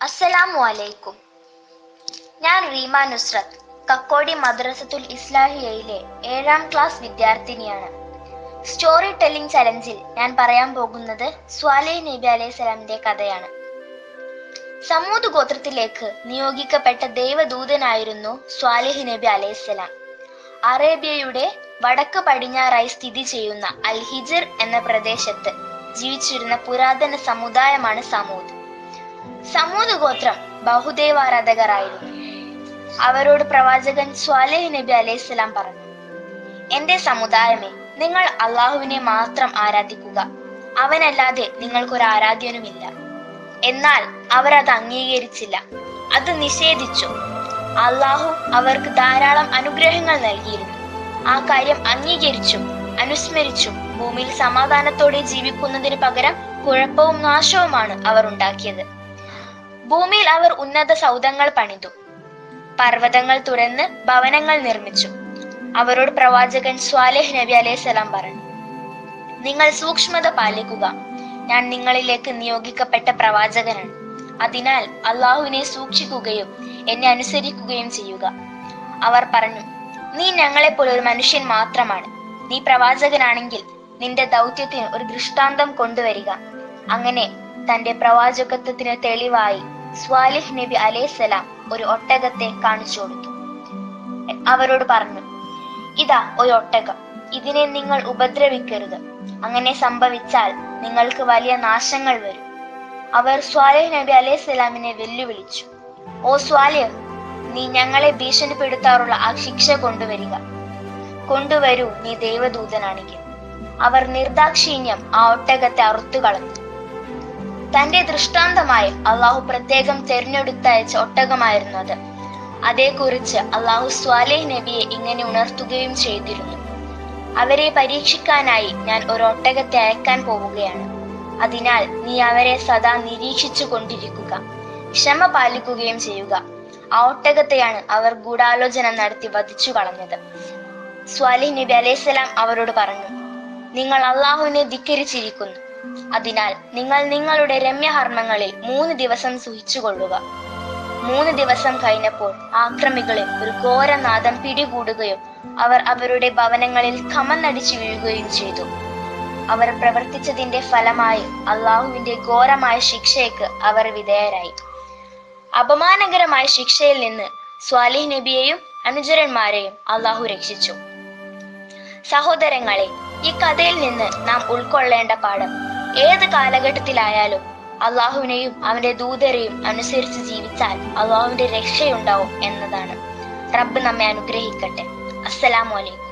അസ്സലാമു അലൈക്കും. ഞാൻ റീമ നുസ്രത്ത്, കക്കോടി മദ്രസത്തുൽ ഇസ്ലാഹിയയിലെ 7ാം ക്ലാസ് വിദ്യാർത്ഥിനിയാണ്. സ്റ്റോറി ടെല്ലിംഗ് ചലഞ്ചിൽ ഞാൻ പറയാൻ പോകുന്നത് സ്വാലിഹ് നബി അലൈഹിസ്സലാമിന്റെ കഥയാണ്. സമൂദ് ഗോത്രത്തിലേക്ക് നിയോഗിക്കപ്പെട്ട ദൈവദൂതനായിരുന്നു സ്വാലിഹ് നബി അലൈഹിസ്സലാം. അറേബ്യയുടെ വടക്ക് പടിഞ്ഞാറായി സ്ഥിതി ചെയ്യുന്ന അൽ ഹിജ്ർ എന്ന പ്രദേശത്ത് ജീവിച്ചിരുന്ന പുരാതന സമുദായമാണ് സമൂദ്. സമൂദ് ഗോത്രം ബഹുദൈവാരാധകരായിരുന്നു. അവരോട് പ്രവാചകൻ സ്വാലിഹ് നബി അലൈഹിസ്സലാം പറഞ്ഞു, എന്റെ സമുദായമേ, നിങ്ങൾ അള്ളാഹുവിനെ മാത്രം ആരാധിക്കുക, അവനല്ലാതെ നിങ്ങൾക്കൊരു ആരാധ്യനുമില്ല. എന്നാൽ അവരത് അംഗീകരിച്ചില്ല, അത് നിഷേധിച്ചു. അള്ളാഹു അവർക്ക് ധാരാളം അനുഗ്രഹങ്ങൾ നൽകിയിരുന്നു. ആ കാര്യം അംഗീകരിച്ചും അനുസ്മരിച്ചും ഭൂമിയിൽ സമാധാനത്തോടെ ജീവിക്കുന്നതിന് പകരം കുഴപ്പവും നാശവുമാണ് അവർ ഉണ്ടാക്കിയത്. ഭൂമിയിൽ അവർ ഉന്നത സൗധങ്ങൾ പണിതു, പർവ്വതങ്ങൾ തുറന്ന് ഭവനങ്ങൾ നിർമ്മിച്ചു. അവരോട് പ്രവാചകൻ സ്വാലിഹ് നബി അലൈഹിസ്സലാം പറഞ്ഞു, നിങ്ങൾ സൂക്ഷ്മത പാലിക്കുക, ഞാൻ നിങ്ങളിലേക്ക് നിയോഗിക്കപ്പെട്ട പ്രവാചകനാണ്. അതിനാൽ അള്ളാഹുവിനെ സൂക്ഷിക്കുകയും എന്നെ അനുസരിക്കുകയും ചെയ്യുക. അവർ പറഞ്ഞു, നീ ഞങ്ങളെപ്പോലെ ഒരു മനുഷ്യൻ മാത്രമാണ്. നീ പ്രവാചകനാണെങ്കിൽ നിന്റെ ദൗത്യത്തിന് ഒരു ദൃഷ്ടാന്തം കൊണ്ടുവരിക. അങ്ങനെ തന്റെ പ്രവാചകത്വത്തിന് തെളിവായി സ്വാലിഹ് നബി അലൈഹിസ്സലാം ഒരു ഒട്ടകത്തെ കാണിച്ചു കൊടുത്തു. അവരോട് പറഞ്ഞു, ഇതാ ഒരു ഒട്ടകം, ഇതിനെ നിങ്ങൾ ഉപദ്രവിക്കരുത്. അങ്ങനെ സംഭവിച്ചാൽ നിങ്ങൾക്ക് വലിയ നാശങ്ങൾ വരും. അവർ സ്വാലിഹ് നബി അലൈഹിസ്സലാമിനെ വെല്ലുവിളിച്ചു, ഓ സ്വാലിഹ്, നീ ഞങ്ങളെ ഭീഷണിപ്പെടുത്താറുള്ള ആ ശിക്ഷ കൊണ്ടുവരൂ, നീ ദൈവദൂതനാണെങ്കിൽ. അവർ നിർദാക്ഷിണ്യം ആ ഒട്ടകത്തെ അറുത്തു കളഞ്ഞു. തന്റെ ദൃഷ്ടാന്തമായി അള്ളാഹു പ്രത്യേകം തെരഞ്ഞെടുത്തയച്ച ഒട്ടകമായിരുന്നു അത്. അതേക്കുറിച്ച് അള്ളാഹു സ്വാലിഹ് നബിയെ ഇങ്ങനെ ഉണർത്തുകയും ചെയ്തിരുന്നു, അവരെ പരീക്ഷിക്കാനായി ഞാൻ ഒരു ഒട്ടകത്തെ അയക്കാൻ പോവുകയാണ്. അതിനാൽ നീ അവരെ സദാ നിരീക്ഷിച്ചു കൊണ്ടിരിക്കുക, ക്ഷമ പാലിക്കുകയും ചെയ്യുക. ആ ഒട്ടകത്തെയാണ് അവർ ഗൂഢാലോചന നടത്തി വധിച്ചു കളഞ്ഞത്. സ്വാലിഹ് നബി അലൈഹിസ്സലാം അവരോട് പറഞ്ഞു, നിങ്ങൾ അള്ളാഹുവിനെ ധിക്കരിച്ചിരിക്കുന്നു. അതിനാൽ നിങ്ങൾ നിങ്ങളുടെ രമ്യഹർമ്മങ്ങളിൽ 3 ദിവസം സുഹിച്ചുകൊള്ളുക. 3 ദിവസം കഴിഞ്ഞപ്പോൾ ആക്രമികളെ ഒരു ഘോരനാദം പിടികൂടുകയും അവർ അവരുടെ ഭവനങ്ങളിൽ കമന്നടിച്ചു വീഴുകയും ചെയ്തു. അവർ പ്രവർത്തിച്ചതിന്റെ ഫലമായി അള്ളാഹുവിന്റെ ഘോരമായ ശിക്ഷയ്ക്ക് അവർ വിധേയരായി. അപമാനകരമായ ശിക്ഷയിൽ നിന്ന് സ്വാലിഹ് നബിയെയും അനുചരന്മാരെയും അള്ളാഹു രക്ഷിച്ചു. സഹോദരങ്ങളെ, ഈ കഥയിൽ നിന്ന് നാം ഉൾക്കൊള്ളേണ്ട പാഠം ഏത് കാലഘട്ടത്തിലായാലും അള്ളാഹുവിനെയും അവന്റെ ദൂതരെയും അനുസരിച്ച് ജീവിച്ചാൽ അള്ളാഹുവിന്റെ രക്ഷയുണ്ടാവും എന്നതാണ്. റബ്ബ് നമ്മെ അനുഗ്രഹിക്കട്ടെ. അസ്സലാമു അലൈക്കും.